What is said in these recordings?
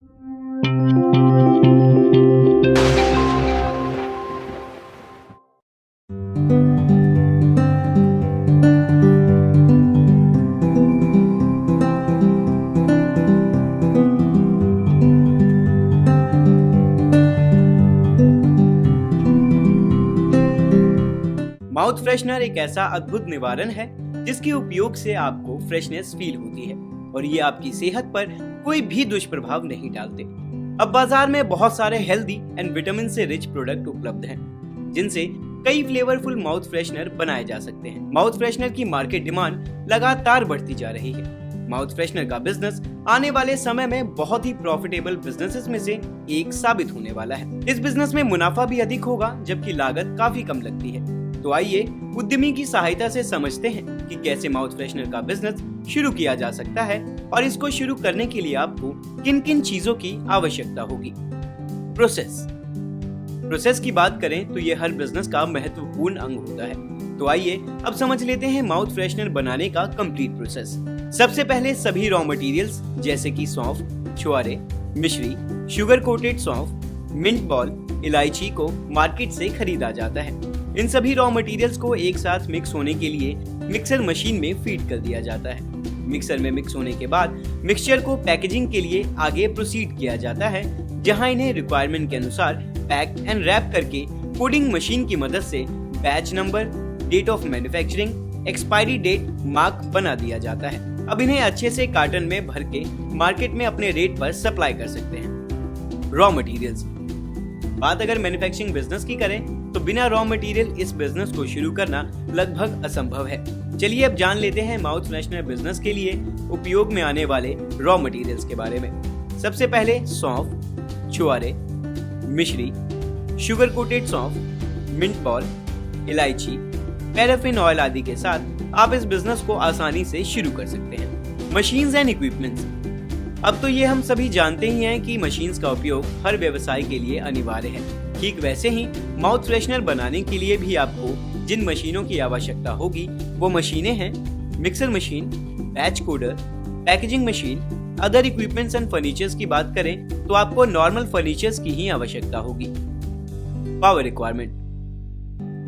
Mouth freshener एक ऐसा अद्भुत निवारण है जिसके उपयोग से आपको फ्रेशनेस फील होती है और ये आपकी सेहत पर कोई भी दुष्प्रभाव नहीं डालते। अब बाजार में बहुत सारे हेल्दी एंड विटामिन से रिच प्रोडक्ट उपलब्ध हैं, जिनसे कई फ्लेवरफुल माउथ फ्रेशनर बनाए जा सकते हैं। माउथ फ्रेशनर की मार्केट डिमांड लगातार बढ़ती जा रही है। माउथ फ्रेशनर का बिजनेस आने वाले समय में बहुत ही प्रॉफिटेबल बिजनेसेस में से एक साबित होने वाला है। इस बिजनेस में मुनाफा भी अधिक होगा, जबकि लागत काफी कम लगती है। तो आइए उद्यमी की सहायता से समझते हैं कि कैसे माउथ फ्रेशनर का बिजनेस शुरू किया जा सकता है और इसको शुरू करने के लिए आपको किन किन चीजों की आवश्यकता होगी। प्रोसेस की बात करें तो ये हर बिजनेस का महत्वपूर्ण अंग होता है। तो आइए अब समझ लेते हैं माउथ फ्रेशनर बनाने का कंप्लीट प्रोसेस। सबसे पहले सभी रॉ मटेरियल्स जैसे कि सौंफ, छुआरे, मिश्री, शुगर कोटेड सौंफ, मिंट बॉल, इलायची को मार्केट से खरीदा जाता है। इन सभी रॉ मटेरियल्स को एक साथ मिक्स होने के लिए मिक्सर मशीन में फीड कर दिया जाता है। मिक्सर में मिक्स होने के बाद मिक्सचर को पैकेजिंग के लिए आगे प्रोसीड किया जाता है, जहां इन्हें रिक्वायरमेंट के अनुसार पैक एंड रैप करके कोडिंग मशीन की मदद से batch number, date of manufacturing, expiry date mark बना दिया जाता है। अब इन्हें अच्छे से कार्टन में भर के मार्केट में अपने रेट पर सप्लाई कर सकते हैं। रॉ मटेरियल्स, बात अगर मैन्युफैक्चरिंग बिजनेस की करें तो बिना रॉ मटेरियल इस बिजनेस को शुरू करना लगभग असंभव है। चलिए अब जान लेते हैं माउथ फ्रेशनर बिजनेस के लिए उपयोग में आने वाले रॉ मटेरियल्स के बारे में। सबसे पहले सौंफ, छुआरे, मिश्री, शुगर कोटेड सौंफ, मिंट बॉल, इलायची, पैराफिन ऑयल आदि के साथ आप इस बिजनेस को आसानी से शुरू कर सकते हैं। मशीन्स एंड इक्विपमेंट्स, अब तो ये हम सभी जानते ही हैं कि मशीन्स का उपयोग हर व्यवसाय के लिए अनिवार्य है। ठीक वैसे ही माउथ फ्रेशनर बनाने के लिए भी आपको जिन मशीनों की आवश्यकता होगी वो मशीनें हैं mixer machine, batch coder, packaging machine. Other equipments and furnitures की बात करें तो आपको नॉर्मल फर्नीचर्स की ही आवश्यकता होगी। Power requirement,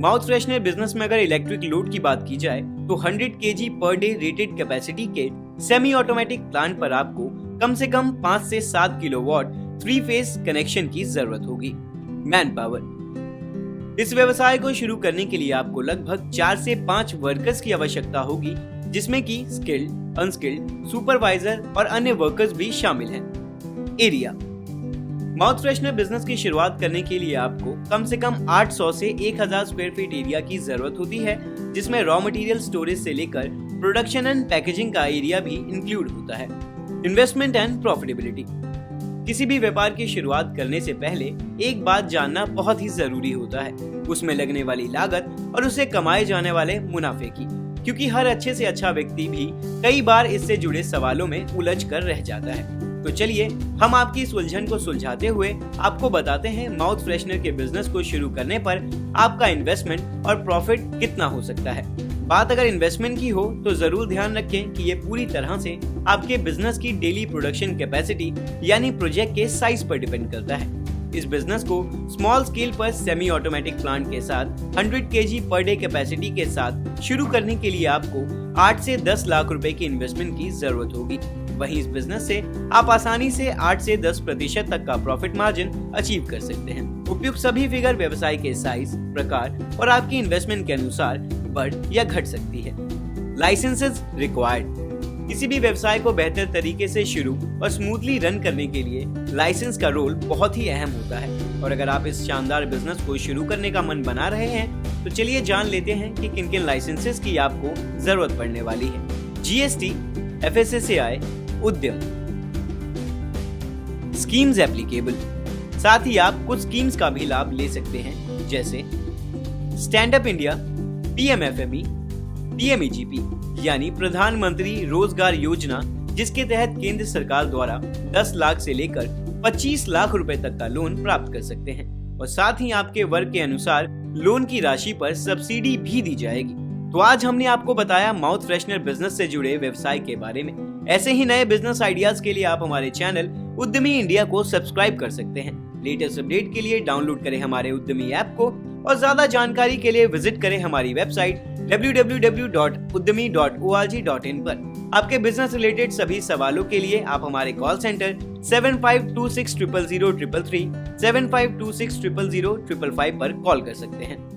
mouth freshener business में अगर इलेक्ट्रिक लोड की बात की जाए तो 100 kg per day rated capacity के सेमी ऑटोमेटिक प्लांट पर आपको कम से कम 5 से 7 किलोवाट 3 फेज कनेक्शन की जरूरत होगी। मैन पावर, इस व्यवसाय को शुरू करने के लिए आपको लगभग 4 से 5 वर्कर्स की आवश्यकता होगी, जिसमें कि स्किल्ड, अनस्किल्ड, सुपरवाइजर और अन्य वर्कर्स भी शामिल हैं। एरिया, माउथ फ्रेशनर बिजनेस की शुरुआत करने के लिए आपको कम से कम 800 से 1000 स्क्वायर फीट एरिया की जरूरत होती है, जिसमें रॉ मटेरियल स्टोरेज से लेकर प्रोडक्शन एंड पैकेजिंग का एरिया भी इंक्लूड होता है। इन्वेस्टमेंट एंड प्रॉफिटेबिलिटी, किसी भी व्यापार की शुरुआत करने से पहले एक बात जानना बहुत ही जरूरी होता है, उसमें लगने वाली लागत और उससे कमाए जाने वाले मुनाफे की, क्योंकि हर अच्छे से अच्छा व्यक्ति भी कई बार इससे जुड़े सवालों में उलझ कर रह जाता है। तो चलिए हम आपकी इस उलझन को सुलझाते हुए आपको बताते हैं माउथ फ्रेशनर के बिजनेस को शुरू करने पर आपका इन्वेस्टमेंट और प्रॉफिट कितना हो सकता है। बात अगर इन्वेस्टमेंट की हो तो जरूर ध्यान रखें कि ये पूरी तरह से आपके बिजनेस की डेली प्रोडक्शन कैपेसिटी यानी प्रोजेक्ट के साइज पर डिपेंड करता है। इस बिजनेस को स्मॉल स्केल पर सेमी ऑटोमेटिक प्लांट के साथ 100 kg पर डे कैपेसिटी के साथ शुरू करने के लिए आपको 8 से 10 लाख रुपए की इन्वेस्टमेंट की जरूरत होगी। वहीं इस बिजनेस से आप आसानी से 8 से 10% तक का प्रॉफिट मार्जिन अचीव कर सकते हैं। उपयुक्त सभी फिगर व्यवसाय के साइज, प्रकार और आपकी इन्वेस्टमेंट के अनुसार बढ़ या घट सकती है। लाइसेंसेस रिक्वायर्ड, किसी भी व्यवसाय को बेहतर तरीके से शुरू और स्मूथली रन करने के लिए लाइसेंस का रोल बहुत ही अहम होता है। और अगर आप इस शानदार बिजनेस को शुरू करने का मन बना रहे हैं तो चलिए जान लेते हैं कि किन किन लाइसेंसेस की आपको जरूरत पड़ने वाली है। GST, FSSAI, उद्यम, स्कीम्स एप्लीकेबल, साथ ही आप कुछ स्कीम्स का भी लाभ ले सकते हैं, जैसे stand up India, PMFME, PMEGP यानी प्रधानमंत्री रोजगार योजना, जिसके तहत केंद्र सरकार द्वारा 10 लाख से लेकर 25 लाख रुपए तक का लोन प्राप्त कर सकते हैं और साथ ही आपके वर्ग के अनुसार लोन की राशि पर सब्सिडी भी दी जाएगी। तो आज हमने आपको बताया माउथ फ्रेशनर बिजनेस से जुड़े व्यवसाय के बारे में। ऐसे ही नए बिजनेस आइडियाज के लिए आप हमारे चैनल उद्यमी इंडिया को सब्सक्राइब कर सकते हैं। लेटेस्ट अपडेट के लिए डाउनलोड करें हमारे उद्यमी ऐप को और ज्यादा जानकारी के लिए विजिट करें हमारी वेबसाइट www.udyami.org.in पर। आपके बिजनेस रिलेटेड सभी सवालों के लिए आप हमारे कॉल सेंटर 7526000033 7526000055 पर कॉल कर सकते हैं।